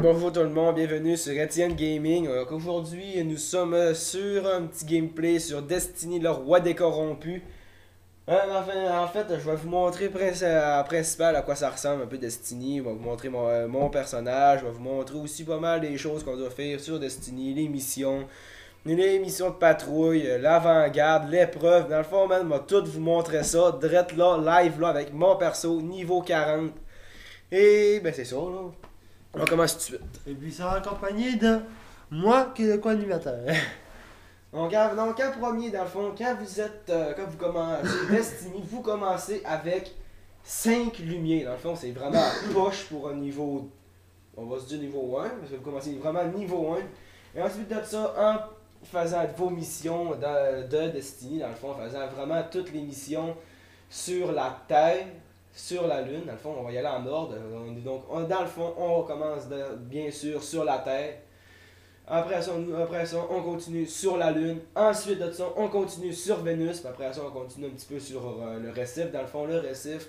Bonjour tout le monde, bienvenue sur Etienne Gaming. Aujourd'hui, nous sommes sur un petit gameplay sur Destiny, le roi des corrompus. En fait, je vais vous montrer principal à quoi ça ressemble un peu Destiny. Je vais vous montrer mon personnage. Je vais vous montrer aussi pas mal des choses qu'on doit faire sur Destiny, les missions de patrouille, l'avant-garde, l'épreuve. Dans le fond, man, je vais tout vous montrer ça, direct là, live là, avec mon perso, niveau 40. Et ben c'est ça là. On commence tout de suite. Et puis ça accompagné de moi qui est le co-animateur. Donc, en premier, dans le fond, quand vous commencez Destiny, vous commencez avec 5 lumières. Dans le fond, c'est vraiment poche pour un niveau, on va se dire niveau 1, parce que vous commencez vraiment niveau 1. Et ensuite de ça, en faisant vos missions de Destiny, dans le fond, en faisant vraiment toutes les missions sur la Terre, sur la Lune, dans le fond, on va y aller en ordre. Dans le fond, on commence bien sûr sur la Terre. Après ça, on continue sur la Lune. Ensuite de ça, on continue sur Vénus. Puis après ça, on continue un petit peu sur le récif. Dans le fond, le récif,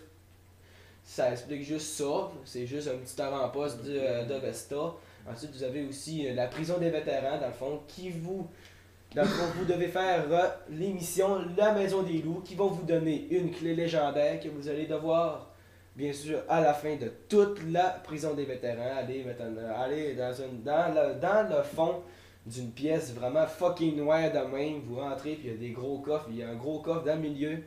ça explique juste ça. C'est juste un petit avant-poste de Vesta. Ensuite, vous avez aussi la prison des vétérans, dans le fond, dans le fond, vous devez faire l'émission La Maison des Loups, qui va vous donner une clé légendaire que vous allez devoir, bien sûr, à la fin de toute la prison des vétérans, aller dans le fond d'une pièce vraiment fucking noire de même. Vous rentrez, puis il y a des gros coffres, il y a un gros coffre dans le milieu.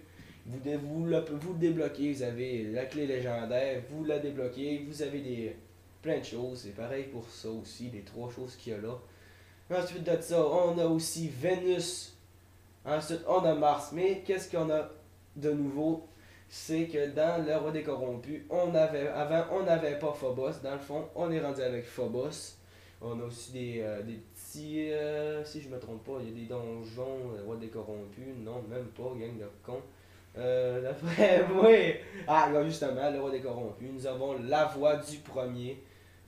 Vous le débloquez, vous avez la clé légendaire, vous la débloquez, vous avez plein de choses. C'est pareil pour ça aussi, les 3 choses qu'il y a là. Ensuite de ça, on a aussi Vénus. Ensuite, on a Mars. Mais qu'est-ce qu'on a de nouveau? C'est que dans le roi des corrompus, avant, on n'avait pas Phobos. Dans le fond, on est rendu avec Phobos. On a aussi des petits. Si je me trompe pas, il y a des donjons, le roi des corrompus. Non, même pas, gang de cons. D'après moi. Ah, là, justement, le roi des corrompus. Nous avons la voix du premier.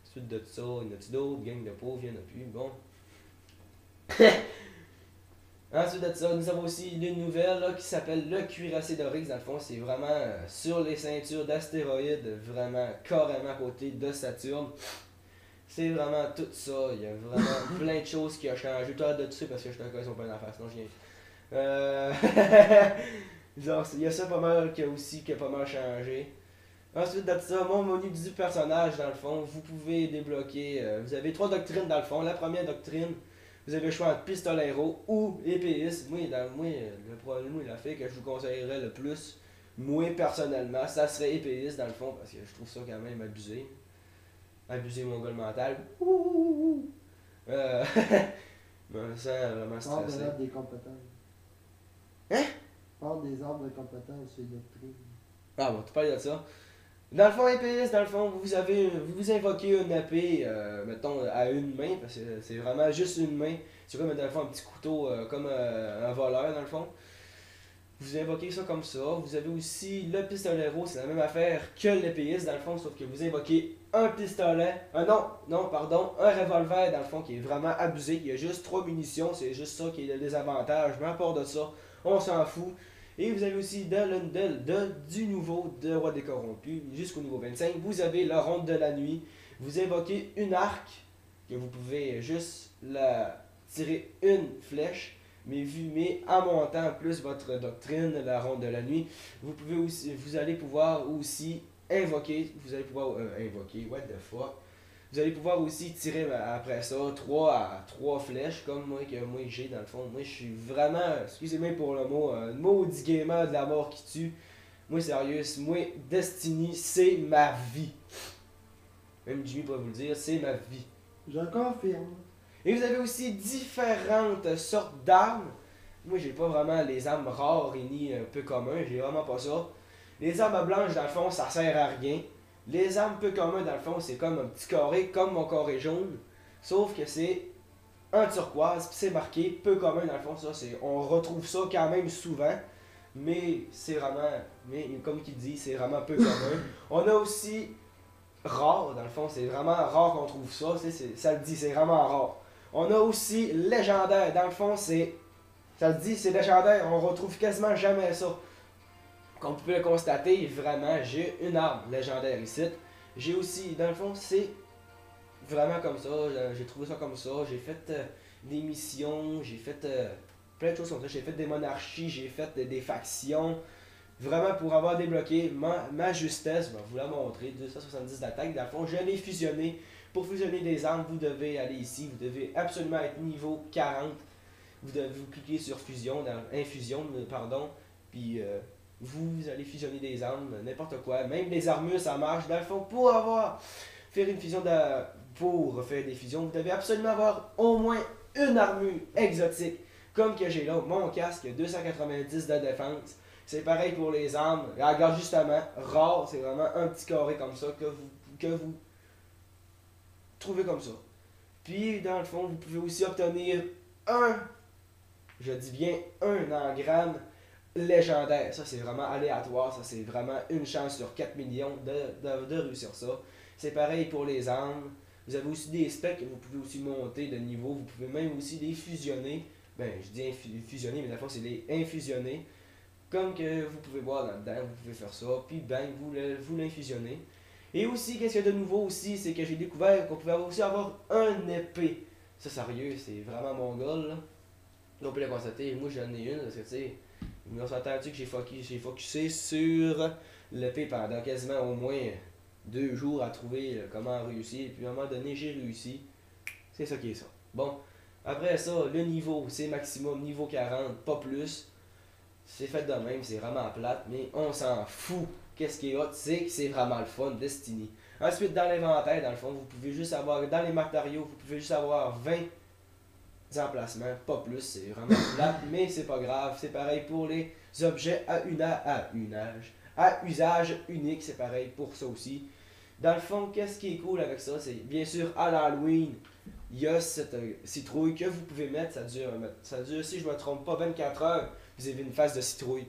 Ensuite de ça, il y en a d'autres, gang de pauvres, il n'y en a plus. Bon. Ensuite de ça, nous avons aussi une nouvelle là, qui s'appelle le cuirassé d'Oryx. Dans le fond, c'est vraiment sur les ceintures d'astéroïdes, vraiment carrément à côté de Saturne. C'est vraiment tout ça. Il y a vraiment plein de choses qui ont changé. Toi, de tout ça parce que je te connais son pas dans la face. Non, je viens. Genre, il y a ça pas mal qui a pas mal changé. Ensuite de ça, mon menu du personnage, dans le fond, vous pouvez débloquer. Vous avez 3 doctrines dans le fond. La première doctrine, vous avez le choix entre pistolero ou épéiste. Moi, le problème, la fait que je vous conseillerais le plus, moi personnellement, ça serait épéiste dans le fond, parce que je trouve ça quand même abusé. Abusé mon goal mental. Ouh! Je me sens vraiment Parle de stressé. l'arbre des compétences. Hein? Parle des arbres de compétences sur doctrine. Ah bon, tu parles de ça. Dans le fond, épéiste, dans le fond, vous invoquez une épée, mettons, à une main, parce que c'est vraiment juste une main. C'est comme, dans le fond, un petit couteau, comme un voleur, dans le fond. Vous invoquez ça comme ça. Vous avez aussi le pistolero, c'est la même affaire que l'épéiste, dans le fond, sauf que vous invoquez un pistolet, pardon, un revolver, dans le fond, qui est vraiment abusé, qui a juste 3 munitions, c'est juste ça qui est le désavantage. Mais à part de ça, on s'en fout. Et vous avez aussi du nouveau de Roi des Corrompus jusqu'au niveau 25, vous avez la ronde de la nuit. Vous invoquez une arc, que vous pouvez juste tirer une flèche, mais en montant plus votre doctrine, la ronde de la nuit, vous allez pouvoir aussi invoquer, what the fuck. Vous allez pouvoir aussi tirer après ça 3 flèches comme moi j'ai dans le fond. Moi je suis vraiment, excusez-moi pour le mot, maudit gamer de la mort qui tue. Moi sérieux, moi Destiny c'est ma vie. Même Jimmy pourrait vous le dire, c'est ma vie. Je confirme. Et vous avez aussi différentes sortes d'armes. Moi j'ai pas vraiment les armes rares et ni un peu communs, j'ai vraiment pas ça. Les armes blanches dans le fond ça sert à rien. Les armes peu communs, dans le fond, c'est comme un petit carré, comme mon carré jaune. Sauf que c'est en turquoise, puis c'est marqué peu commun, dans le fond. On retrouve ça quand même souvent. Mais c'est vraiment, comme il dit, c'est vraiment peu commun. On a aussi rare, dans le fond, c'est vraiment rare qu'on trouve ça. Ça le dit, c'est vraiment rare. On a aussi légendaire, dans le fond, ça le dit, c'est légendaire. On retrouve quasiment jamais ça. Comme vous pouvez le constater, vraiment, j'ai une arme légendaire ici. J'ai aussi, dans le fond, c'est vraiment comme ça, j'ai trouvé ça comme ça, j'ai fait des missions, j'ai fait plein de choses comme ça, j'ai fait des monarchies, j'ai fait des factions, vraiment pour avoir débloqué ma justesse, je vais vous la montrer, 270 d'attaque, dans le fond, je l'ai fusionné. Pour fusionner des armes, vous devez aller ici, vous devez absolument être niveau 40, vous devez vous cliquer sur fusion, infusion, pardon, puis vous allez fusionner des armes, n'importe quoi, même des armures ça marche, dans le fond, faire une fusion pour faire des fusions, vous devez absolument avoir au moins une armure exotique, comme que j'ai là, mon casque, 290 de défense. C'est pareil pour les armes. Regarde justement, rare, c'est vraiment un petit carré comme ça que vous trouvez comme ça. Puis dans le fond, vous pouvez aussi obtenir je dis bien un engramme légendaire. Ça c'est vraiment aléatoire, ça c'est vraiment une chance sur 4 millions de réussir ça. C'est pareil pour les armes. Vous avez aussi des specs que vous pouvez aussi monter de niveau. Vous pouvez même aussi les fusionner. Ben, je dis fusionner, mais dans le fond, c'est les infusionner. Comme que vous pouvez voir là-dedans, vous pouvez faire ça. Puis, bang, vous l'infusionnez. Et aussi, qu'est-ce qu'il y a de nouveau aussi, c'est que j'ai découvert qu'on pouvait aussi avoir un épée. Ça, sérieux, c'est vraiment mon goal, là. On peut le constater. Moi, j'en ai une, parce que, tu sais, on s'entend-tu que j'ai focusé sur l'épée pendant quasiment au moins 2 jours à trouver comment réussir. Et puis à un moment donné, j'ai réussi. C'est ça qui est ça. Bon, après ça, le niveau, c'est maximum niveau 40, pas plus. C'est fait de même, c'est vraiment plate, mais on s'en fout. Qu'est-ce qui est hot, c'est que c'est vraiment le fun, Destiny. Ensuite, dans l'inventaire, dans le fond, vous pouvez juste avoir, dans les matériaux, vous pouvez juste avoir 20 emplacements, pas plus, c'est vraiment plate, mais c'est pas grave. C'est pareil pour les objets à usage unique, c'est pareil pour ça aussi. Dans le fond, qu'est-ce qui est cool avec ça, c'est bien sûr à l'Halloween, il y a cette citrouille que vous pouvez mettre, ça dure si je me trompe pas 24 heures, vous avez une face de citrouille.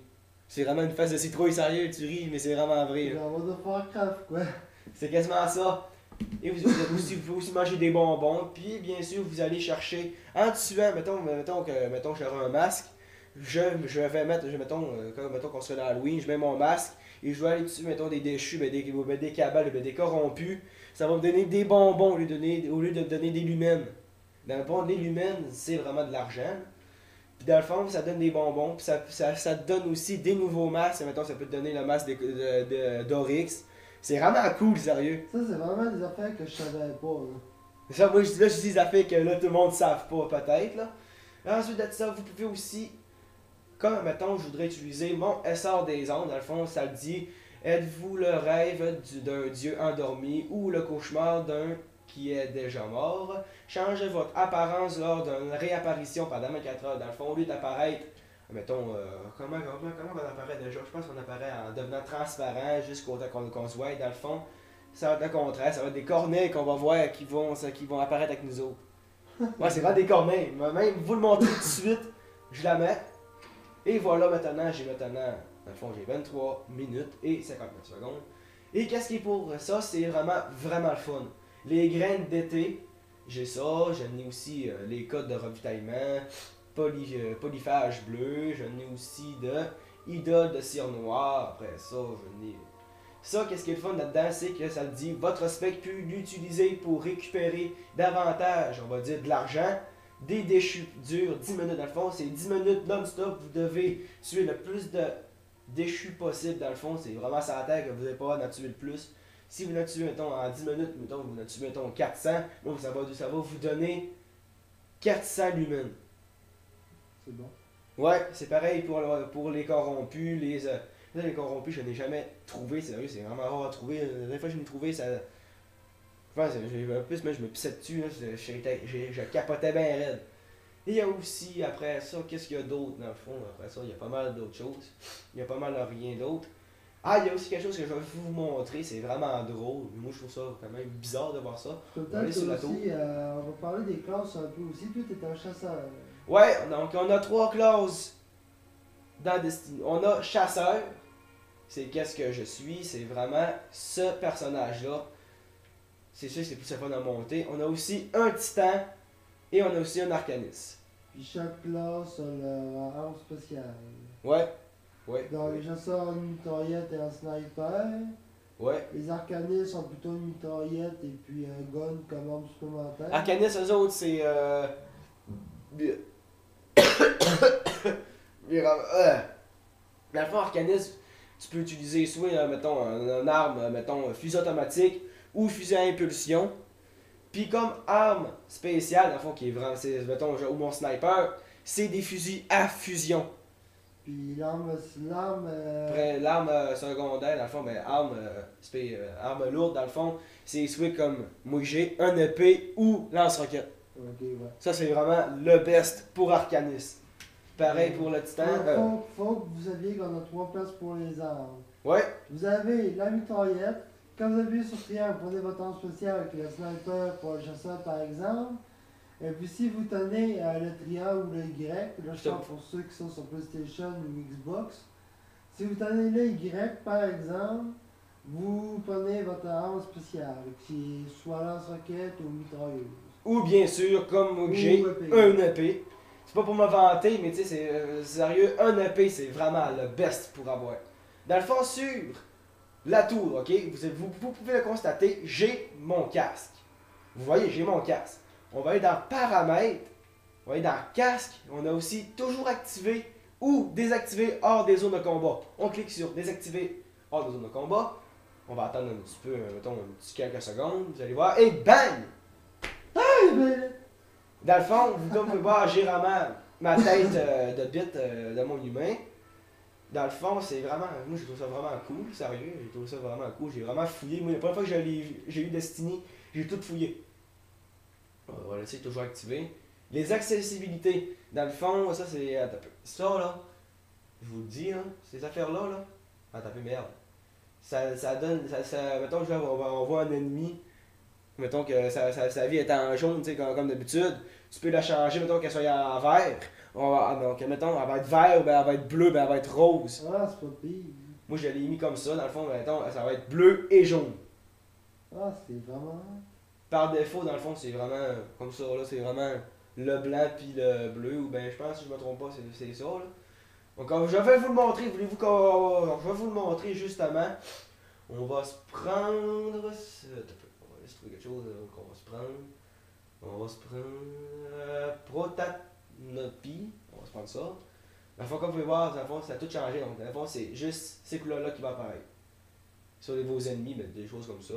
C'est vraiment une face de citrouille, sérieux, tu ris, mais c'est vraiment vrai. Genre World of Warcraft, quoi. C'est quasiment ça. Et vous pouvez aussi manger des bonbons, puis bien sûr vous allez chercher, en tuant, mettons que j'aurai un masque, je vais mettre, mettons qu'on serait dans Halloween, je mets mon masque, et je vais aller dessus, mettons des déchus, des cabales, des corrompus, ça va me donner des bonbons au lieu de me donner des lumens. Dans le fond, les lumens, c'est vraiment de l'argent. Puis dans le fond, ça donne des bonbons, puis ça te donne aussi des nouveaux masques, mettons ça peut te donner le masque d'Oryx. C'est vraiment cool, sérieux. Ça, c'est vraiment des affaires que je savais pas, là. Ça, moi, je dis des affaires que là, tout le monde ne savent pas, peut-être, là. Ensuite de ça, vous pouvez aussi, comme, mettons, je voudrais utiliser mon essor des ondes, dans le fond, ça le dit, êtes-vous le rêve d'un dieu endormi ou le cauchemar d'un qui est déjà mort? Changez votre apparence lors d'une réapparition pendant 24 heures. Dans le fond, au lieu d'apparaître, mettons, comment on apparaît déjà? Je pense qu'on apparaît en devenant transparent jusqu'au temps qu'on se voit. Dans le fond, ça va être le contraire. Ça va être des corneilles qu'on va voir qui vont apparaître avec nous autres. Ouais, c'est vraiment des corneilles. Je vais même vous le montrer tout de suite. Je la mets. Et voilà, maintenant, dans le fond, j'ai 23 minutes et 59 secondes. Et qu'est-ce qui est pour ça? C'est vraiment, vraiment le fun. Les graines d'été, j'ai ça. J'en ai aussi les codes de ravitaillement. Polyphage bleu, j'en ai aussi de idole de cire noire, après ça, j'en ai... Ça, qu'est-ce qui est le fun là-dedans, c'est que ça dit, votre spec peut l'utiliser pour récupérer davantage, on va dire, de l'argent, des déchus durs, 10 minutes dans le fond, c'est 10 minutes non-stop, vous devez tuer le plus de déchus possible dans le fond, c'est vraiment sur la terre que vous n'avez pas à en tuer le plus. Si vous en tuez, mettons, en 10 minutes, mettons, vous en tuez, mettons, 400, donc ça va vous donner 400 lumens. C'est bon. Ouais, c'est pareil pour les corrompus. Les corrompus, je n'ai jamais trouvé, sérieux, c'est vraiment rare à trouver. La dernière fois que je l'ai trouvé, ça. Enfin, en plus, moi, je me pissais dessus, là, je capotais bien raide. Et il y a aussi, après ça, qu'est-ce qu'il y a d'autre dans le fond? Après ça, il y a pas mal d'autres choses. Il y a pas mal de rien d'autre. Ah, il y a aussi quelque chose que je vais vous montrer, c'est vraiment drôle. Moi, je trouve ça quand même bizarre de voir ça. Peut-être aussi, on va parler des classes un peu aussi. Toi, t'es un chasseur. Ouais, donc on a 3 classes dans Destiny. On a chasseur, c'est qu'est-ce que je suis, c'est vraiment ce personnage-là. C'est sûr que c'est plus fun à monter. On a aussi un titan et on a aussi un arcaniste. Puis chaque classe a leur arme spéciale. Ouais, ouais. Donc, les chasseurs en mitraillette et en sniper. Ouais. Les Arcanis sont plutôt une mitraillette et puis un gun comme arme supplémentaire. Arcanis, eux autres, c'est. Dans le fond, Arcanis, tu peux utiliser soit, mettons, une arme, mettons, fusil automatique ou fusil à impulsion. Puis comme arme spéciale, dans le fond, qui est vraiment, c'est, mettons, ou mon sniper, c'est des fusils à fusion. Puis l'arme Après, l'arme secondaire, dans le fond, ben, arme lourde, dans le fond, c'est soit comme moi que j'ai, un épée ou lance-roquette. ok, ouais. Ça, c'est vraiment le best pour Arcanis. Pareil pour le titan. Faut que vous saviez qu'on a 3 places pour les armes. Ouais, Vous avez la mitraillette. Quand vous appuyez sur triangle, prenez votre arme spéciale avec le sniper pour le chasseur par exemple. Et puis si vous tenez le triangle ou le Y, là je parle pour ceux qui sont sur PlayStation ou Xbox. Si vous tenez le Y par exemple, vous prenez votre arme spéciale, qui est soit lance-roquette ou mitrailleuse. ou bien sûr, comme moi que j'ai, Ou épée. un épée. C'est pas pour me vanter, mais tu sais, c'est sérieux, un épée, c'est vraiment le best pour avoir. Dans le fond, sur la tour, ok, vous pouvez le constater, j'ai mon casque. Vous voyez, j'ai mon casque. On va aller dans paramètres, on va aller dans casque, on a aussi toujours activé ou désactivé hors des zones de combat. On clique sur désactiver hors des zones de combat. On va attendre un petit peu, mettons, un petit quelques secondes, vous allez voir, et bang! Eh ben, Dans le fond, comme vous pouvez voir, j'ai vraiment ma tête de bite de mon humain. Dans le fond, c'est vraiment. Moi, j'ai trouvé ça vraiment cool, sérieux. J'ai trouvé ça vraiment cool. J'ai vraiment fouillé. Moi, la première fois que j'ai eu Destiny, j'ai tout fouillé. Voilà, c'est toujours activé. Les accessibilités. Dans le fond, ça, c'est. Attends un peu. Ça, là, je vous le dis, hein, ces affaires-là, là. Attends un peu, merde. Ça donne. Mettons que là, on voit un ennemi. Mettons que sa vie est en jaune, tu sais, comme d'habitude. Tu peux la changer, mettons qu'elle soit en vert. Donc, mettons, elle va être vert, ben, elle va être bleue, ben, elle va être rose. ah, c'est pas pire. Moi, je l'ai mis comme ça, dans le fond, mettons, ça va être bleu et jaune. Ah, c'est vraiment. Par défaut, dans le fond, c'est vraiment comme ça, là, c'est vraiment le blanc puis le bleu, ou ben, je pense, si je me trompe pas, c'est ça, là. Donc, je vais vous le montrer, voulez-vous qu'on. Je vais vous le montrer, justement. On va se prendre. On va essayer de trouver quelque chose qu'on va se prendre. On va se prendre. Protanopi. On va se prendre ça. Dans le fond, comme vous pouvez voir, dans le fond, ça a tout changé. Donc, dans le fond, c'est juste ces couleurs-là qui vont apparaître. Sur vos ennemis, mais des choses comme ça.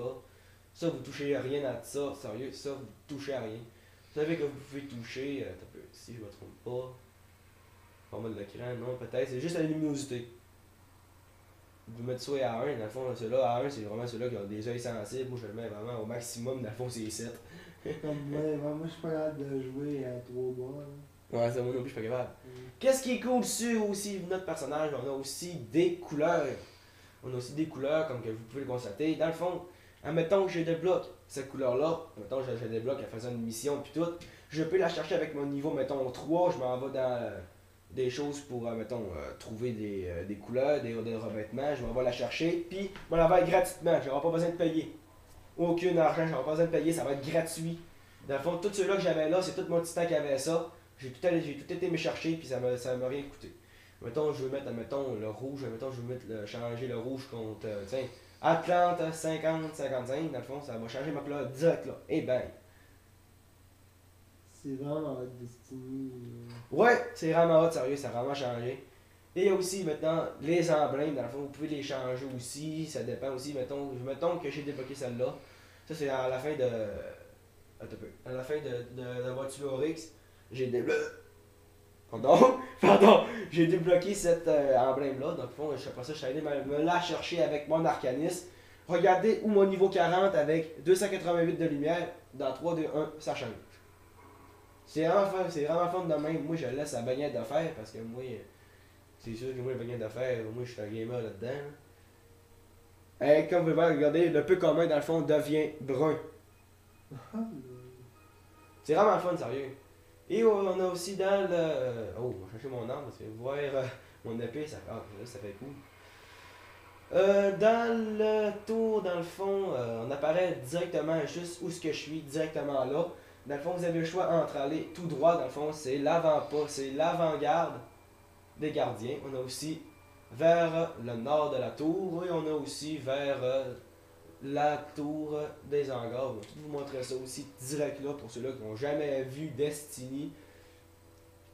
Ça, vous touchez à rien à ça. Sérieux, ça, vous touchez à rien. Vous savez que vous pouvez toucher. Si je me trompe pas. Pas mal de l'écran, non, peut-être. C'est juste la luminosité. Vous mettez ça à 1, dans le fond, ceux-là, à 1, c'est vraiment ceux-là qui ont des yeux sensibles. Moi, je le mets vraiment au maximum, dans le fond, c'est 7. Comme moi, je suis pas capable de jouer à 3 mois. Ouais, ça, moi non plus, je suis pas capable. Qu'est-ce qui est cool sur aussi notre personnage? On a aussi des couleurs. On a aussi des couleurs, comme que vous pouvez le constater. Dans le fond, admettons que je débloque cette couleur-là, admettons que je débloque en faisant une mission puis tout, je peux la chercher avec mon niveau, mettons, 3, je m'en vais dans des choses pour, mettons, trouver des couleurs, des revêtements, je m'en vais la chercher, puis je m'en vais gratuitement, j'aurai pas besoin de payer. Aucun argent, j'aurai pas besoin de payer, ça va être gratuit. Dans le fond, tous ceux-là que j'avais là, c'est tout mon titan qui avait ça. J'ai tout été me chercher, puis ça m'a rien coûté. Mettons, je veux mettre, admettons, le rouge, mettons, je veux mettre changer le rouge contre, tiens, Atlante 50-55, dans le fond, ça va changer ma couleur direct là. Et ben. C'est vraiment Destiny. Ouais, c'est vraiment hot, sérieux, ça a vraiment changé. Et il y a aussi maintenant les emblèmes, dans le fond, vous pouvez les changer aussi, ça dépend aussi, mettons que j'ai débloqué celle-là. Ça, c'est à la fin de. Attends un peu. À la fin de la voiture Oryx, j'ai débloqué. Pardon, j'ai débloqué cet emblème-là. Donc, après ça, je suis allé me la chercher avec mon Arcanis. Regardez où mon niveau 40 avec 288 de lumière, dans 3, 2, 1, ça change. C'est vraiment fun de même. Moi, je laisse la baguette de fer parce que moi, c'est sûr que moi, la baguette de fer, moi, je suis un gamer là-dedans. Et comme vous pouvez regardez, le peu commun, dans le fond, devient brun. C'est vraiment fun, sérieux. Et on a aussi dans le. Oh, je vais chercher mon arme parce que voir mon épée, ça fait cool. Dans le tour, dans le fond, on apparaît directement juste où ce que je suis, directement là. Dans le fond, vous avez le choix entre aller tout droit, dans le fond, c'est l'avant-pas, c'est l'avant-garde des gardiens. On a aussi vers le nord de la tour et on a aussi vers la tour des hangars. Je vais tout vous montrer ça aussi direct là pour ceux-là qui n'ont jamais vu Destiny.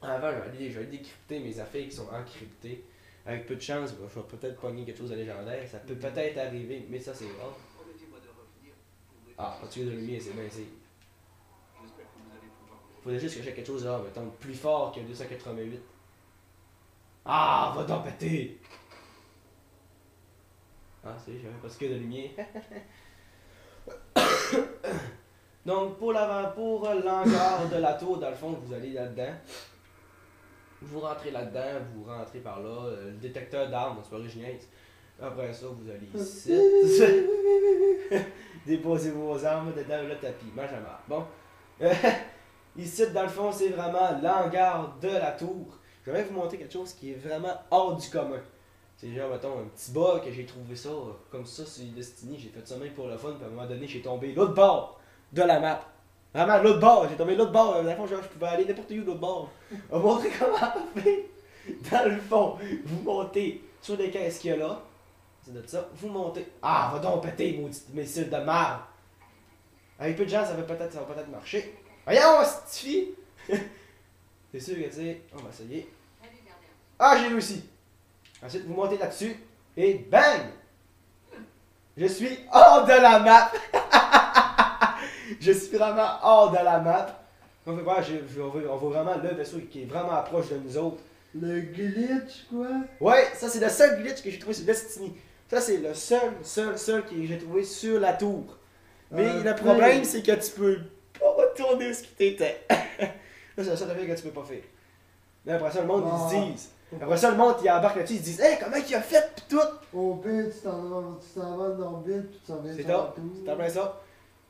Avant, je vais aller décrypter mes affaires qui sont encryptées. Avec peu de chance, je vais peut-être pogner quelque chose de légendaire. Ça peut peut-être arriver, mais ça c'est rare. Ah, pas tuer de lumière, c'est bien c'est. Faudrait juste que j'ai quelque chose là, mettons, plus fort que 288. Ah, va donc péter! Ah, c'est, j'avais pas de skill de lumière. Donc, pour l'hangar de la tour, dans le fond, vous allez là-dedans. Vous rentrez là-dedans, vous rentrez par là. Le détecteur d'armes, c'est pas original. Après ça, vous allez ici. Déposez vos armes dedans le tapis. Mange la marre. Bon. Ici, dans le fond, c'est vraiment l'hangar de la tour. Je vais vous montrer quelque chose qui est vraiment hors du commun. C'est genre, mettons, un petit bug que j'ai trouvé ça, comme ça sur Destiny. J'ai fait ça même pour le fun, puis à un moment donné, j'ai tombé l'autre bord de la map. Vraiment, l'autre bord. J'ai tombé l'autre bord. Dans le fond, genre, je pouvais aller n'importe où l'autre bord. On va montrer comment on fait. Dans le fond, vous montez sur les caisses qu'il y a là. C'est de ça. Vous montez. Ah, va donc péter, maudit missile de merde. Avec peu de gens, ça va peut-être marcher. Voyons, cette fille! C'est sûr que tu sais, on va essayer. Ah, j'ai réussi! Ensuite, vous montez là-dessus et bang! Je suis hors de la map! Je suis vraiment hors de la map. On va voir, on voit vraiment le vaisseau qui est vraiment proche de nous autres. Le glitch, quoi? Ouais, ça c'est le seul glitch que j'ai trouvé sur Destiny. Ça c'est le seul que j'ai trouvé sur la tour. Mais le problème, c'est que tu peux pas retourner où ce qui t'était. Ça, c'est la seule affaire que tu peux pas faire. Mais après ça, le monde, ils se disent. Après ça, le monde, ils embarquent là-dessus, ils se disent, hey, comment il a fait, pis tout. Au pire, tu t'en vas dans l'orbite, puis tu t'en viens C'est sur la ça, tour. c'est en plein ça.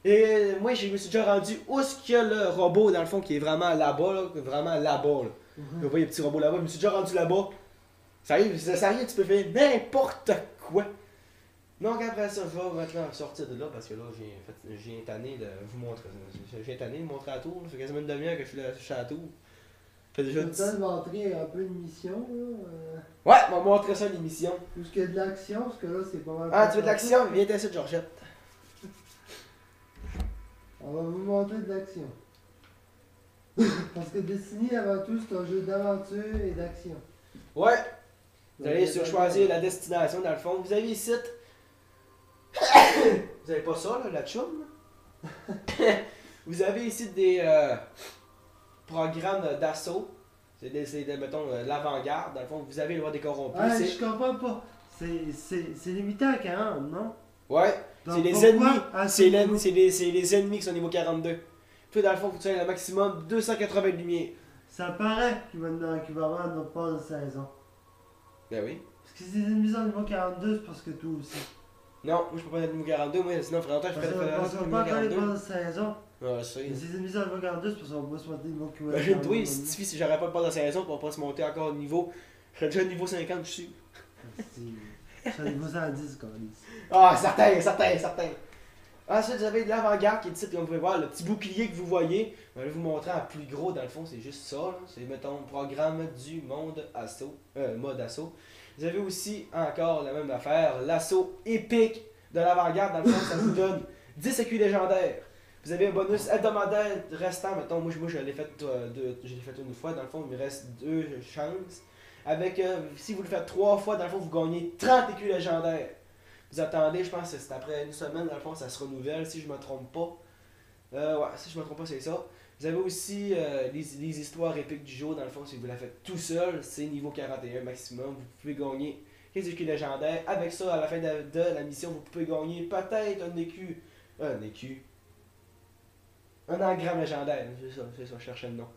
Et moi, je me suis déjà rendu où est-ce qu'il y a le robot, dans le fond, qui est vraiment là-bas, là, vraiment là-bas, là. Vous voyez le petit robot là-bas, je me suis déjà rendu là-bas. Sérieux, tu peux faire n'importe quoi. Donc après ça, je vais maintenant sortir de là parce que là, j'ai tanné de vous montrer. J'ai tanné de montrer la tour. Ça fait quasiment une demi-heure que je suis à la tour. Ça fait déjà Tu peux montrer un peu de mission, là. Ouais, on va montrer ça l'émission. Où est-ce qu'il y a de l'action, parce que là, c'est pas mal. Ah, tu veux de l'action? Viens t'aider, Georgette. On va vous montrer de l'action. Parce que Destiny, avant tout, c'est un jeu d'aventure et d'action. Ouais. Vous allez sur choisir la destination, dans le fond. Vous avez ici. Vous avez pas ça, là, la chum, là? Vous avez ici des programmes d'assaut. C'est mettons, l'avant-garde. Dans le fond, vous avez le droit des corrompus. Ah, je comprends pas. C'est limité à 40, non? Ouais. C'est les ennemis. C'est les ennemis qui sont niveau 42. Puis dans le fond, il faut que tu aies le maximum 280 lumières. Ça paraît qu'il va y avoir notre part de saison. Ben oui. Parce que si les ennemis sont niveau 42, c'est parce que toi aussi. Non, moi je peux pas être niveau 42, moi sinon, il faudrait longtemps que je ferais parce qu'on va pas encore les parts de saison. Ouais, je sais. Mais si les ennemis sont niveau 42, c'est parce qu'on va se monter niveau 42. Imagine-toi, si j'aurais pas de part de saison pour pas se monter encore au niveau. Je serais déjà niveau 50, je suis. Je serais niveau 110, quand même. Ah, certain. Ensuite, vous avez de l'avant-garde qui est ici, puis on peut voir le petit bouclier que vous voyez. Je vais vous montrer en plus gros, dans le fond, c'est juste ça. Là. C'est, mettons, programme du mode assaut. Vous avez aussi encore la même affaire, l'assaut épique de l'avant-garde. Dans le fond, ça vous donne 10 écus légendaires. Vous avez un bonus hebdomadaire restant. Mettons, moi je l'ai fait, une fois. Dans le fond, il me reste 2 chances. Avec, si vous le faites 3 fois, dans le fond, vous gagnez 30 écus légendaires. Vous attendez, je pense que c'est après une semaine, dans le fond, ça se renouvelle, si je me trompe pas. Ouais, si je me trompe pas, c'est ça. Vous avez aussi les histoires épiques du jour, dans le fond, si vous la faites tout seul, c'est niveau 41 maximum. Vous pouvez gagner 15 écus légendaires. Avec ça, à la fin de la mission, vous pouvez gagner peut-être un écu. Un engramme légendaire, c'est ça, je cherchais le nom.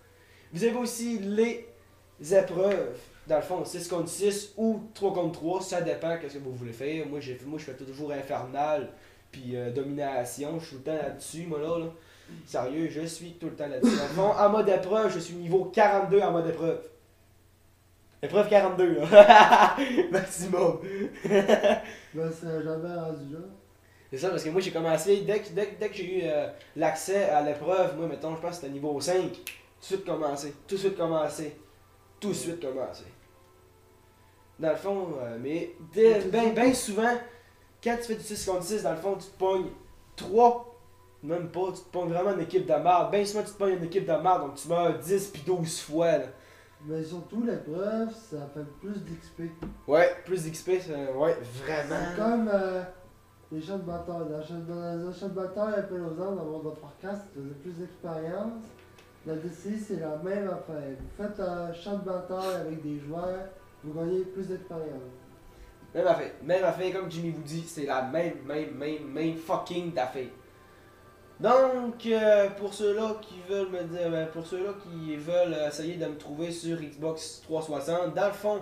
Vous avez aussi les épreuves. Dans le fond, 6 contre 6 ou 3 contre 3, ça dépend de ce que vous voulez faire. Moi, je fais toujours infernal, puis domination, je suis tout le temps là-dessus, moi là. Sérieux, je suis tout le temps là-dessus. Dans le fond, en mode épreuve, je suis niveau 42 en mode épreuve. Épreuve 42, là. Maximum. Ben, c'est jamais rendu là. C'est ça, parce que moi, j'ai commencé, dès que j'ai eu l'accès à l'épreuve, moi, mettons, je pense que c'était niveau 5, tout de suite commencé. Dans le fond, mais bien souvent, quand tu fais du 6 contre 6, dans le fond, tu te pognes 3, même pas, tu te pognes vraiment une équipe de merde. Ben souvent, tu te pognes une équipe de merde, donc tu meurs 10 puis 12 fois. Là. Mais surtout, l'épreuve, ça fait plus d'XP. Ouais, plus d'XP, ouais, vraiment. C'est comme les champs de bataille. Dans les champs de bataille, à Pelozan, dans World of Warcraft, tu faisais plus d'expérience. La DCI, c'est la même affaire. Vous faites un champ de bataille avec des joueurs, vous gagnez plus d'expérience. Même affaire, comme Jimmy vous dit, c'est la même fucking affaire. Donc, pour ceux-là qui veulent me dire, pour ceux-là qui veulent essayer de me trouver sur Xbox 360, dans le fond,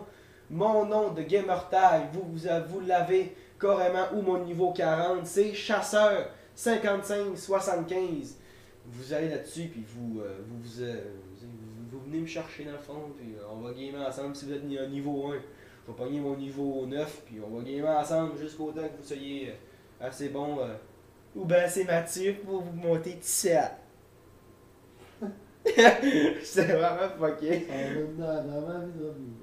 mon nom de Gamertag, vous l'avez carrément, ou mon niveau 40, c'est Chasseur 5575. Vous allez là-dessus, puis vous venez me chercher dans le fond, puis on va gamer ensemble si vous êtes un niveau 1. Je vais pogner mon niveau 9, puis on va gamer ensemble jusqu'au temps que vous soyez assez bon, ou ben assez mature pour vous monter tout seul. C'est vraiment fucké. On a vraiment envie de revenir.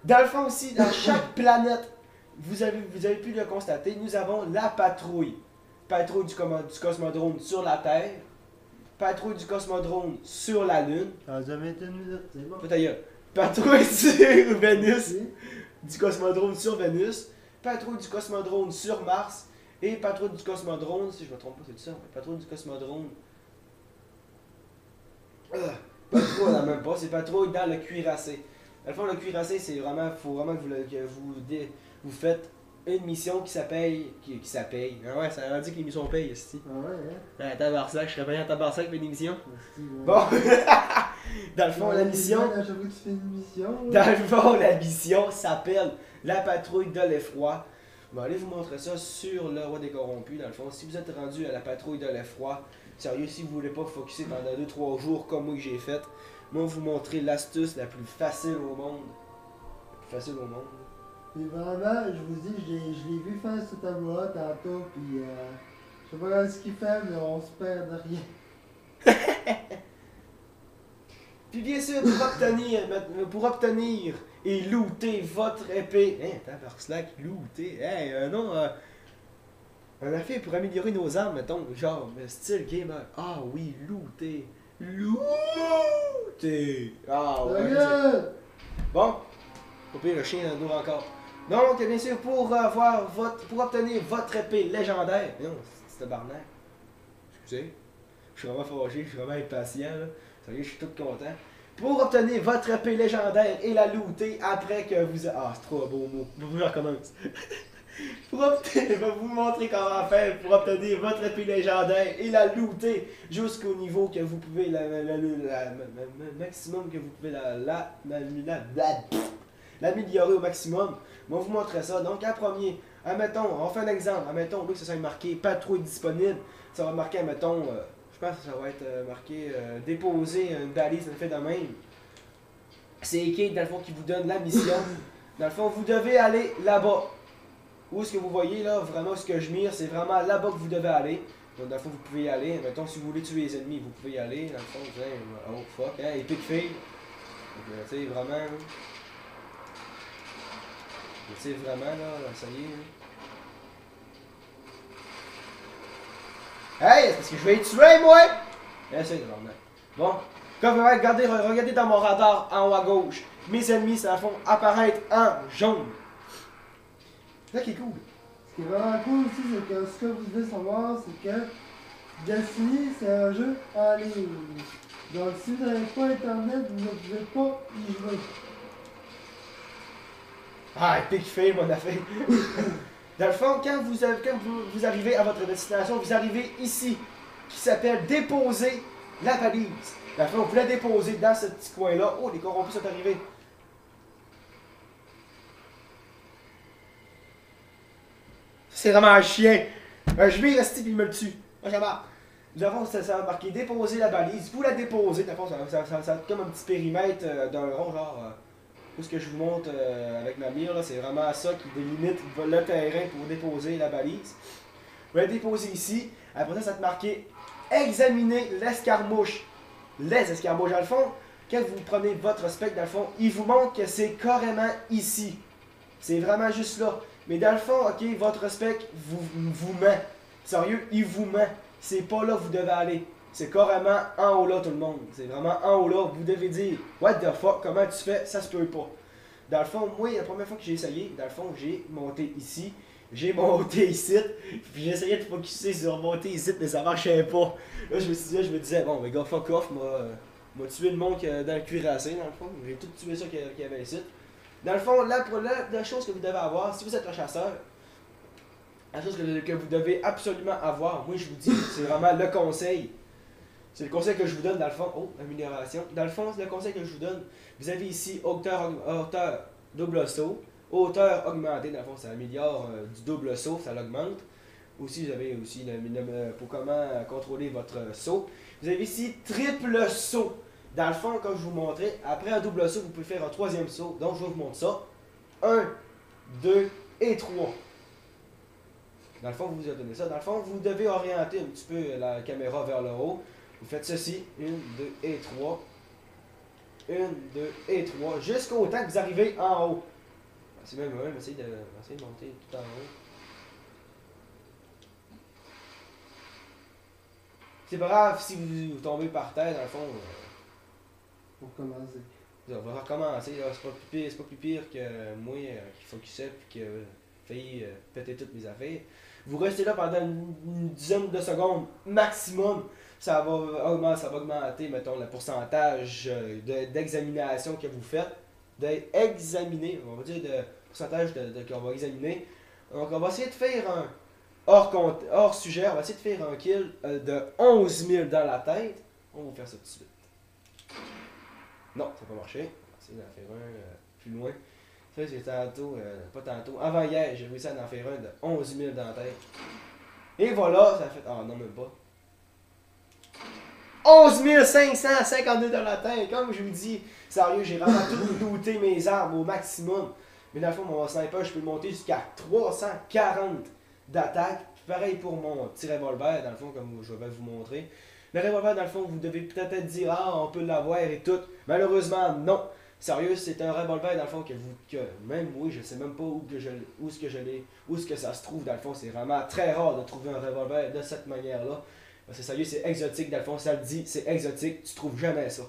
Dans le fond aussi, dans chaque planète, vous avez pu le constater, nous avons la patrouille. Patrouille du cosmodrome sur la Terre, patrouille du cosmodrome sur la Lune. Ça a jamais été une minute, c'est bon. Patrouille sur Vénus, du cosmodrome sur Vénus, patrouille du cosmodrome sur Mars, et patrouille du cosmodrome, si je me trompe pas, c'est ça, patrouille du cosmodrome. Patrouille, non, même pas, c'est patrouille dans le cuirassé. Dans le fond, le cuirassé, c'est vraiment, faut vraiment que vous faites une mission qui s'appelle. Qui s'appelle. Ah ouais, ça a rendu que l'émission paye, ici. Ah ouais, hein? À Tabarsac, je serais payé à Tabarsac pour une émission. Ouais. Bon, dans le fond, la mission. À chaque fois que tu fais une mission. Dans le fond, la mission s'appelle la patrouille de l'effroi. Je vais aller vous montrer ça sur le roi des corrompus. Dans le fond, si vous êtes rendu à la patrouille de l'effroi, sérieux, si vous voulez pas focuser pendant 2-3 jours comme moi que j'ai fait, moi vous montrer l'astuce la plus facile au monde. La plus facile au monde. Et vraiment, je vous dis, je l'ai vu faire ce tableau-là tantôt, puis je sais pas ce qu'il fait, mais on se perd de rien. Puis bien sûr, pour obtenir et looter votre épée. Hein, Tabarslack, looter. Hey, non, on a fait pour améliorer nos armes, mettons, genre, style gamer. Ah oui, looter. Looter. Ah ouais. Bon, au pire, le chien dort encore. Donc, bien sûr, pour obtenir votre épée légendaire. Non, c'est tabarnak. Excusez. Je suis vraiment fâché, je suis vraiment impatient, là. Sérieux, je suis tout content. Pour obtenir votre épée légendaire et la looter après que vous... Ah, c'est trop un beau mot. Je recommence. Je vais vous montrer comment faire pour obtenir votre épée légendaire et la looter jusqu'au niveau que vous pouvez, maximum que vous pouvez l'améliorer au maximum. On va vous montrer ça. Donc, en premier, admettons, on fait un exemple. Admettons, oui, ça va marqué patrouille disponible. Ça va marquer, admettons, je pense que ça va être marqué déposer une balise, ça fait de même. C'est Kate, dans le fond, qui vous donne la mission. Dans le fond, vous devez aller là-bas. Où est-ce que vous voyez là, vraiment ce que je mire, c'est vraiment là-bas que vous devez aller. Donc dans le fond, vous pouvez y aller. Mettons, si vous voulez tuer les ennemis, vous pouvez y aller. Dans le fond, vous allez, oh fuck, hein, épique fille. Donc, tu sais, vraiment. Tu sais, vraiment, là, ça y est. Hey, c'est parce que je vais y tuer, moi! Essaye de l'emmener. Bon, comme vous regardez dans mon radar en haut à gauche. Mes ennemis, ça font apparaître en jaune. C'est ça qui est cool. Ce qui est vraiment cool aussi, c'est que ce que vous devez savoir, c'est que Destiny, c'est un jeu en ligne. Donc si vous n'avez pas internet, vous ne pouvez pas y jouer. Ah, epic fail, mon affaire. Dans le fond, quand vous arrivez à votre destination, vous arrivez ici, qui s'appelle déposer la balise. Dans le fond, vous la déposez dans ce petit coin-là. Oh, les corrompus sont arrivés. C'est vraiment un chien. Je vais rester puis il me le tue. Moi, ça va. Dans le fond, ça va marquer déposer la balise. Vous la déposez. Dans le fond, ça va être comme un petit périmètre d'un rond, genre. Tout ce que je vous montre avec ma mire, c'est vraiment ça qui délimite le terrain pour déposer la balise. Vous la déposez ici. Après ça, ça va te marquer examiner l'escarmouche. Les escarmouches, dans le fond, quand vous prenez votre spec, dans le fond, il vous montre que c'est carrément ici. C'est vraiment juste là. Mais dans le fond, ok, votre spec vous ment. Sérieux, il vous ment. C'est pas là que vous devez aller. C'est carrément en haut là tout le monde. C'est vraiment en haut là. Vous devez dire, what the fuck, comment tu fais, ça se peut pas. Dans le fond, moi, la première fois que j'ai essayé, dans le fond, j'ai monté ici. J'ai monté ici, puis j'ai essayé de focusser sur monter ici, mais ça marchait pas. Là, je me suis dit, je me disais, bon, mais gars, fuck off, m'a tué le monde dans le cuirassé, dans le fond. J'ai tout tué ça qu'il y avait ici. Dans le fond, la chose que vous devez avoir, si vous êtes un chasseur, la chose que vous devez absolument avoir, moi je vous dis, c'est vraiment le conseil. C'est le conseil que je vous donne dans le fond. Oh, amélioration. Dans le fond, c'est le conseil que je vous donne. Vous avez ici hauteur double saut. Hauteur augmentée, dans le fond, ça améliore du double saut, ça l'augmente. Aussi, vous avez aussi pour comment contrôler votre saut. Vous avez ici triple saut. Dans le fond, comme je vous montrais, après un double saut, vous pouvez faire un troisième saut. Donc, je vais vous montrer ça. 1, 2 et 3. Dans le fond, vous obtenez ça. Dans le fond, vous devez orienter un petit peu la caméra vers le haut. Vous faites ceci. 1, 2 et 3. 1, 2 et 3. Jusqu'au temps que vous arrivez en haut. C'est même essayer de monter tout en haut. C'est pas grave si vous tombez par terre, dans le fond. Pour commencer. On va recommencer. C'est pas plus pire que moi qui focusais et qui a failli péter toutes mes affaires. Vous restez là pendant une dizaine de secondes maximum. Ça va augmenter, mettons, le pourcentage d'examination que vous faites. D'examiner, on va dire de pourcentage qu'on va examiner. Donc on va essayer de faire un hors sujet, on va essayer de faire un kill de 11 000 dans la tête. On va faire ça tout de suite. Non, ça n'a pas marché. On va essayer d'en faire un plus loin. Ça, c'est tantôt, pas tantôt. Avant hier, j'ai réussi à en faire un de 11 000 dans la tête. Et voilà, ça fait. Ah non, même pas. 11 552 dans la tête. Comme je vous dis, sérieux, j'ai vraiment tout looté mes armes au maximum. Mais dans le fond, mon sniper, je peux le monter jusqu'à 340 d'attaque. Pareil pour mon petit revolver, dans le fond, comme je vais vous montrer. Le revolver, dans le fond, vous devez peut-être dire, ah, on peut l'avoir et tout. Malheureusement, non. Sérieux, c'est un revolver, dans le fond, que même moi, je sais même pas où est-ce que ça se trouve, dans le fond. C'est vraiment très rare de trouver un revolver de cette manière-là. Parce que sérieux, c'est exotique, dans le fond, ça le dit, c'est exotique, tu trouves jamais ça.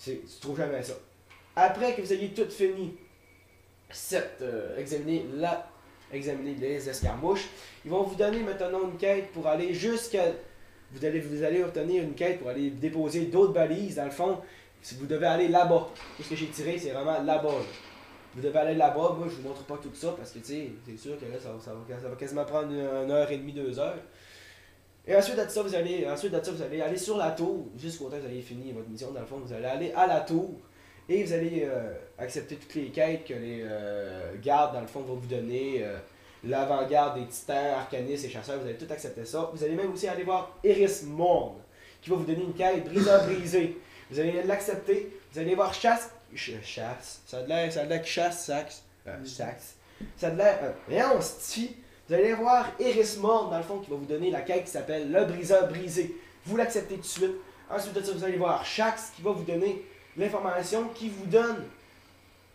Tu trouves jamais ça. Après que vous ayez tout fini, examiner les escarmouches, ils vont vous donner maintenant une quête pour aller jusqu'à... Vous allez obtenir une quête pour aller déposer d'autres balises, dans le fond, si vous devez aller là-bas. Tout ce que j'ai tiré, c'est vraiment là-bas. Là. Vous devez aller là-bas, moi je vous montre pas tout ça, parce que tu sais, c'est sûr que là, ça va quasiment prendre 1h30, 2 heures. Et ensuite de ça, vous allez aller sur la tour, jusqu'au temps que vous avez fini votre mission. Dans le fond, vous allez aller à la tour et vous allez accepter toutes les quêtes que les gardes, dans le fond, vont vous donner. L'avant-garde des titans, arcanistes et chasseurs, vous allez tout accepter ça. Vous allez même aussi aller voir Eris Morn, qui va vous donner une quête briseur brisé. Vous allez l'accepter. Vous allez voir chasse. Ça a l'air qu'il chasse, sax. Ça a l'air. On se tue. Vous allez voir Eris Morn, dans le fond, qui va vous donner la quête qui s'appelle le briseur brisé. Vous l'acceptez tout de suite. Ensuite de ça, vous allez voir Shax, qui va vous donner l'information qui vous donne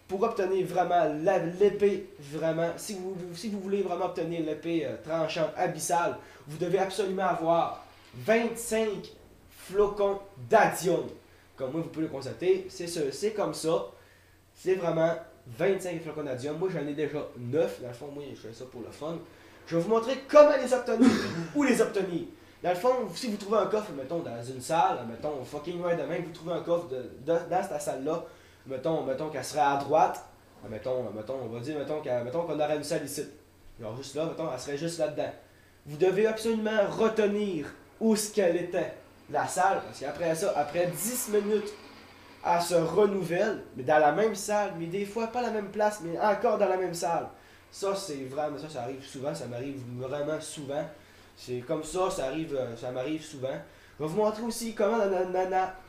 pour obtenir vraiment l'épée, vraiment. Si vous voulez vraiment obtenir l'épée tranchante abyssale, vous devez absolument avoir 25 flocons d'adium. Comme moi, vous pouvez le constater, c'est comme ça. C'est vraiment 25 flocons d'adium. Moi, j'en ai déjà 9. Dans le fond, moi, je fais ça pour le fun. Je vais vous montrer comment les obtenir, où les obtenir. Dans le fond, si vous trouvez un coffre, mettons, dans une salle, mettons, fucking right demain, vous trouvez un coffre dans cette salle-là, mettons qu'elle serait à droite, on va dire, mettons qu'on aurait une salle ici. Genre juste là, mettons, elle serait juste là-dedans. Vous devez absolument retenir où ce qu'elle était, la salle, parce qu'après ça, après 10 minutes, elle se renouvelle, mais dans la même salle, mais des fois pas la même place, mais encore dans la même salle. Ça, c'est vraiment, ça arrive souvent, ça m'arrive vraiment souvent. C'est comme ça, ça m'arrive souvent. Je vais vous montrer aussi comment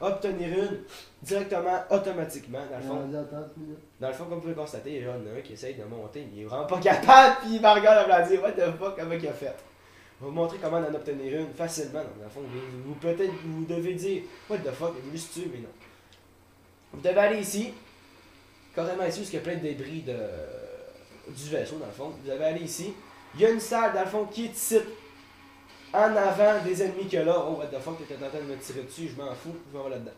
obtenir une directement, automatiquement, dans le fond. Dans le fond, comme vous pouvez le constater, il y en a un qui essaye de monter, mais il est vraiment pas capable, puis il me regarde à me dire, what the fuck, comment il a fait. Je vais vous montrer comment en obtenir une facilement. Dans le fond, vous devez dire, what the fuck, il a voulu se tuer, mais non. Vous devez aller ici, carrément ici, parce qu'il y a plein de débris du vaisseau dans le fond. Vous allez aller ici. Il y a une salle dans le fond qui est ici. En avant des ennemis qu'il y a là. Oh what the fuck, t'étais en train de me tirer dessus, je m'en fous, je vais là-dedans.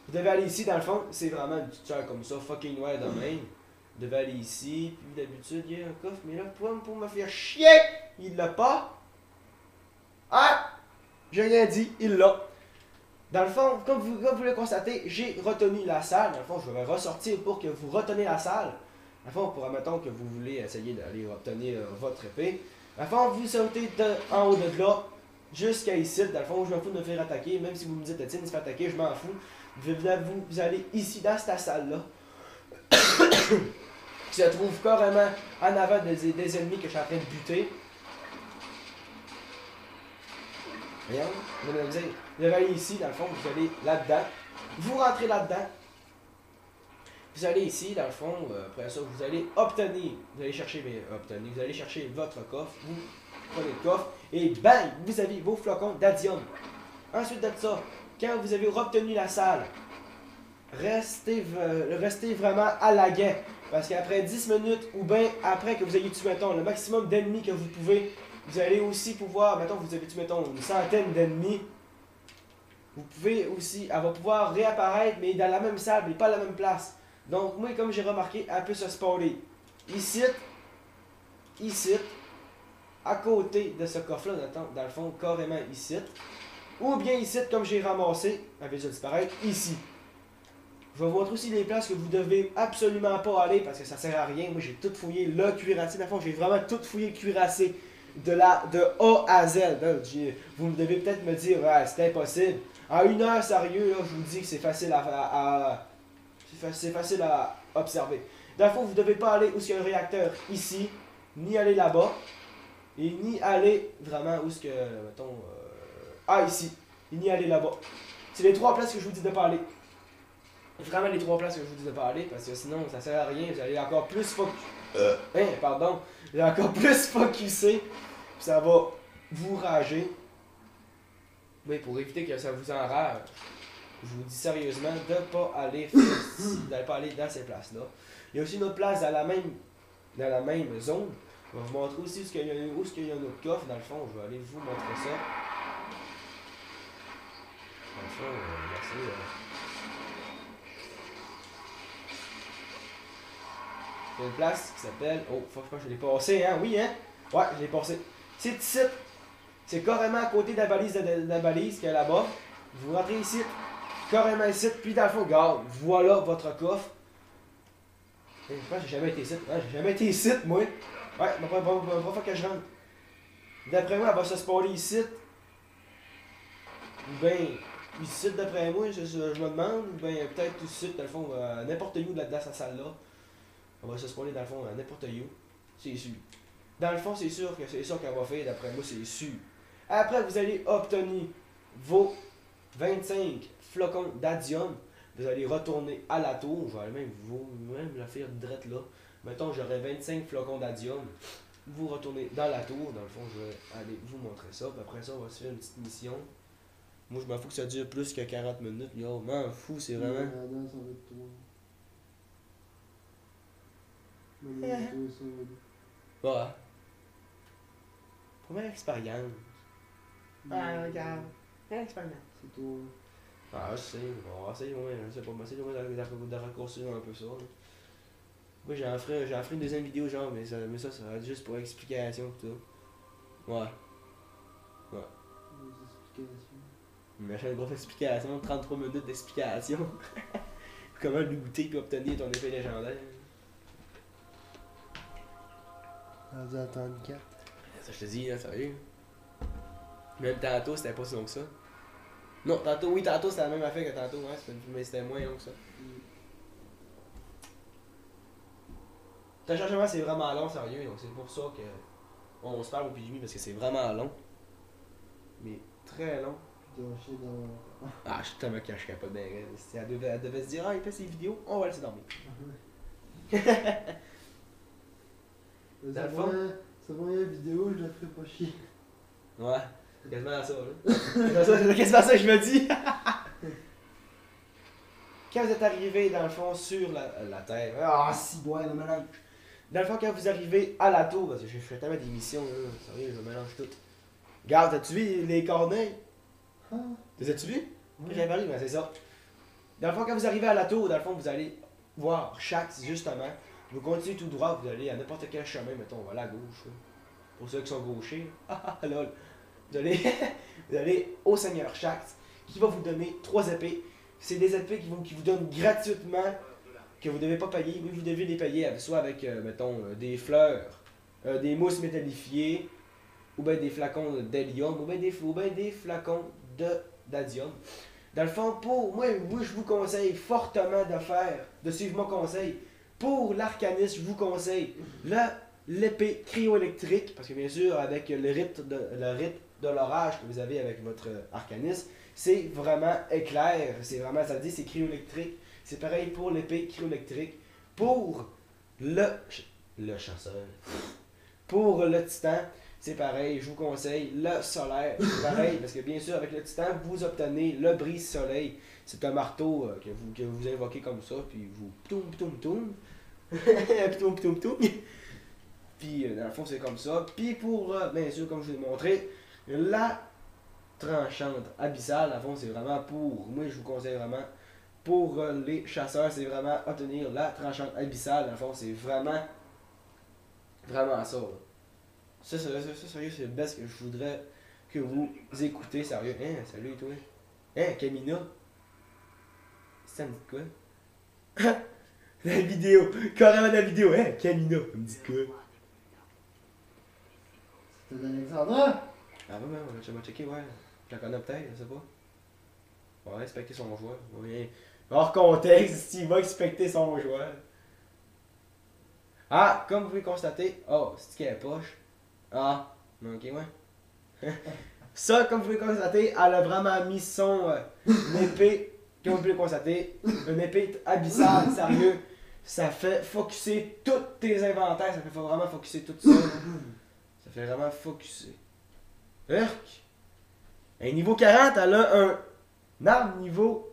Vous devez aller ici dans le fond, c'est vraiment une petite chair comme ça, fucking noire de même. Vous devez aller ici, puis d'habitude il y a un coffre, mais là pour me faire chier, il l'a pas. Ah! J'ai rien dit, il l'a. Dans le fond, comme vous le constatez, j'ai retenu la salle. Dans le fond, je vais ressortir pour que vous reteniez la salle. Dans le fond, pour admettons que vous voulez essayer d'aller obtenir votre épée. Dans le fond, vous sautez en haut de là jusqu'à ici. Dans le fond, je m'en fous de me faire attaquer. Même si vous me dites, Étienne, il se fait attaquer, je m'en fous. Vous allez ici, dans cette salle-là. Qui se trouve carrément en avant des ennemis que je suis en train de buter. Voyons, vous allez aller ici, dans le fond, vous allez là-dedans. Vous rentrez là-dedans. Vous allez ici, dans le fond, après ça, vous allez obtenir. Vous allez chercher, vous allez chercher votre coffre. Vous prenez le coffre et bang, vous avez vos flocons d'adium. Ensuite de ça, quand vous avez obtenu la salle, restez vraiment à la guet. Parce qu'après 10 minutes, ou bien après que vous ayez tué, mettons, le maximum d'ennemis que vous pouvez, vous allez aussi pouvoir, mettons, vous avez tué, mettons, une centaine d'ennemis. Vous pouvez aussi, elle va pouvoir réapparaître, mais dans la même salle, mais pas à la même place. Donc, moi, comme j'ai remarqué, elle peut se spawner ici, à côté de ce coffre-là, dans le fond, carrément ici. Ou bien ici, comme j'ai ramassé, elle va disparaître ici. Je vais vous montrer aussi les places que vous devez absolument pas aller parce que ça sert à rien. Moi, j'ai tout fouillé le cuirassé. Dans le fond, j'ai vraiment tout fouillé le cuirassé de A à Z. Vous devez peut-être me dire, ouais, c'est impossible. En 1 heure, sérieux, là, je vous dis que c'est facile c'est facile à observer. Dans le fond, vous ne devez pas aller où il y a un réacteur ici, ni aller là-bas, et ni aller vraiment où ce que, mettons, ici, et ni aller là-bas. C'est les 3 places que je vous dis de pas aller. Vraiment les 3 places que je vous dis de pas aller, parce que sinon, ça sert à rien, vous allez encore plus vous allez encore plus focusser, puis ça va vous rager. Oui, pour éviter que ça vous enrage. Je vous dis sérieusement de ne pas aller dans ces places-là. Il y a aussi une autre place dans la même zone. Je vais vous montrer aussi où il y a un autre coffre. Dans le fond, je vais aller vous montrer ça. Dans le fond, merci. Il y a une place qui s'appelle... Oh, fuck, je pense que je l'ai passé, hein? Oui, hein? Ouais, je l'ai passé. C'est ici. C'est carrément à côté de la balise qui est là-bas. Vous rentrez ici. Carrément ici, puis dans le fond, regarde, voilà votre coffre. Je pense que j'ai jamais été ici. Ouais, j'ai jamais été ici, moi. Ouais, mais pas fois que je rentre. D'après moi, elle va se spawner ici. Ou bien, ici d'après moi, je me demande. Ou bien, peut-être ici, dans le fond, n'importe où dans cette salle-là. On va se spawner dans le fond, n'importe où. C'est sûr. Dans le fond, c'est sûr que c'est ça qu'elle va faire, d'après moi, c'est sûr. Après, vous allez obtenir vos 25 flocons d'adium. Vous allez retourner à la tour. Je vais même la faire direct là. Mettons, j'aurai 25 flocons d'adium. Vous retournez dans la tour. Dans le fond, je vais aller vous montrer ça. Puis après ça, on va se faire une petite mission. Moi, je m'en fous que ça dure plus que 40 minutes. Yo, m'en fous, c'est vraiment. Ouais. Première expérience. Ah, regarde. Première expérience. C'est tout. Ah, je sais. On va essayer, ouais. Je sais pas, essayer de raccourcir un peu ça. Là. Moi, j'en ferai une deuxième vidéo, genre, mais ça va être juste pour explication et tout. Ouais. Ouais. Des explications. Une grosse explication, 33 minutes d'explication. Comment looter et obtenir ton épée légendaire. On va attendre 4. Ça, je te dis, hein, sérieux. Même tantôt, c'était pas si long que ça. Non, tantôt c'était la même affaire que tantôt, hein, mais c'était moins long que ça. Le chargement, c'est vraiment long, sérieux, donc c'est pour ça que on se parle au PGM parce que c'est vraiment long. Mais très long. Ah, je suis tellement caché capable de si elle devait se dire, ah, il fait ses vidéos, on va laisser dormir. Dans le fond, sa première vidéo, je la ferai pas chier. Ouais, c'est quasiment ça, là. C'est quasiment ça que je me dis. Quand vous êtes arrivé, dans le fond, sur la Terre, ah, si, ouais, le mélange. Dans le fond, quand vous arrivez à la tour, parce que je fais tellement d'émissions, là, sérieux, je mélange tout. Regarde, as-tu vu les corneilles? Ah, Les as-tu vus? oui. J'avais parlé, mais c'est ça. Dans le fond, quand vous arrivez à la tour, dans le fond, vous allez voir Shaxx, justement. Vous continuez tout droit, vous allez à n'importe quel chemin, mettons, on va aller à gauche. Là. Pour ceux qui sont gauchers. Ah, lol. Vous allez, vous allez au Seigneur Shaxx, qui va vous donner 3 épées. C'est des épées qui vous donnent gratuitement, que vous ne devez pas payer, mais vous devez les payer soit avec, mettons, des fleurs, des mousses métallifiées, ou bien des flacons d'hélium, ou bien des flacons d'adium. Dans le fond, moi, je vous conseille fortement de suivre mon conseil. Pour l'arcaniste, je vous conseille l'épée cryo-électrique, parce que bien sûr, avec le rite de l'orage que vous avez avec votre arcaniste, c'est vraiment éclair, c'est vraiment, ça dit, c'est cryo-électrique. C'est pareil pour l'épée cryo-électrique. Pour le chasseur, pour le titan, c'est pareil, je vous conseille le solaire, c'est pareil, parce que bien sûr, avec le titan, vous obtenez le brise-soleil. C'est un marteau que vous invoquez comme ça, puis vous toum toum toum, toum toum toum. Puis dans le fond, c'est comme ça. Puis pour, bien sûr, comme je vous ai montré, la tranchante abyssale, dans le fond, c'est vraiment pour, moi je vous conseille vraiment, pour les chasseurs, c'est vraiment obtenir la tranchante abyssale, dans le fond, c'est vraiment ça. Là. Ça, sérieux, c'est le best que je voudrais que vous écoutez, sérieux. Hein, salut toi. Hein, Camina. Ça me dit quoi? La vidéo, carrément la vidéo. Hein, Camina, ça me dit quoi? C'était d'Alexandra. Ah ouais, on va checker, ouais. Je la connais peut-être, je sais pas. On va respecter son joueur. Ouais. Hors contexte, il va respecter son joueur. Ah, comme vous pouvez constater, oh, c'est qui est poche. Ah, ok, ouais. Ça, comme vous pouvez constater, elle a vraiment mis son épée, comme vous pouvez le constater, une épée abyssale, sérieux. Ça fait focuser tous tes inventaires, ça fait vraiment focuser tout ça. Ça fait vraiment focuser. Urk! Un niveau 40, elle a un arme niveau.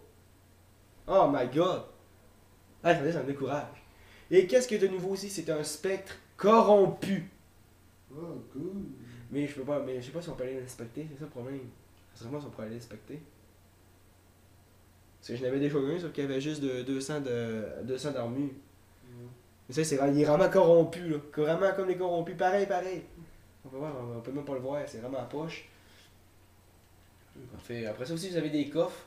Oh my god! Ah, ça me décourage. Et qu'est-ce que de nouveau aussi? C'est un spectre corrompu. Oh, cool. Mais je peux pas, mais je sais pas si on peut aller l'inspecter, c'est ça le problème. Ça serait moi si on pourrait aller l'inspecter. Parce que je n'avais déjà eu un, sauf qu'il y avait juste 200 d'armure. Mais ça, il est vraiment corrompu, là. Vraiment comme les corrompus, pareil. On peut voir, on peut même pas le voir, c'est vraiment à poche. Après ça aussi, vous avez des coffres.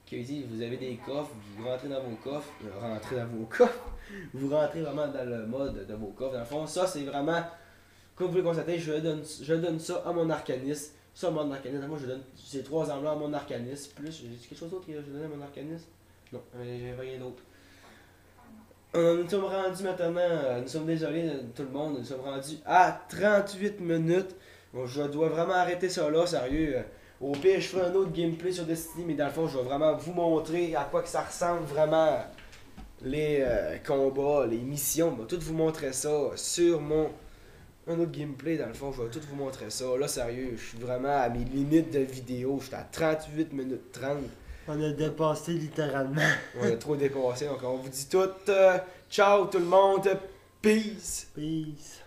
Qui dit, vous avez des coffres, vous rentrez dans vos coffres, vous rentrez vraiment dans le mode de vos coffres. Dans le fond, ça, c'est vraiment. Comme vous pouvez constater, je donne ça à mon arcaniste. Ça, mon arcaniste. Moi, je donne ces 3 armes-là à mon arcaniste. Plus, j'ai quelque chose d'autre que je donne à mon arcaniste? Non, j'ai rien d'autre. Nous sommes rendus maintenant, nous sommes désolés tout le monde, nous sommes rendus à 38 minutes. Bon, je dois vraiment arrêter ça là, sérieux. Au pire, je ferai un autre gameplay sur Destiny, mais dans le fond, je vais vraiment vous montrer à quoi que ça ressemble vraiment les combats, les missions. Je vais tout vous montrer ça sur un autre gameplay. Dans le fond, je vais tout vous montrer ça. Là, sérieux, je suis vraiment à mes limites de vidéo. Je suis à 38 minutes 30. On a dépassé littéralement. On a trop dépassé, donc on vous dit tout. Ciao tout le monde. Peace. Peace.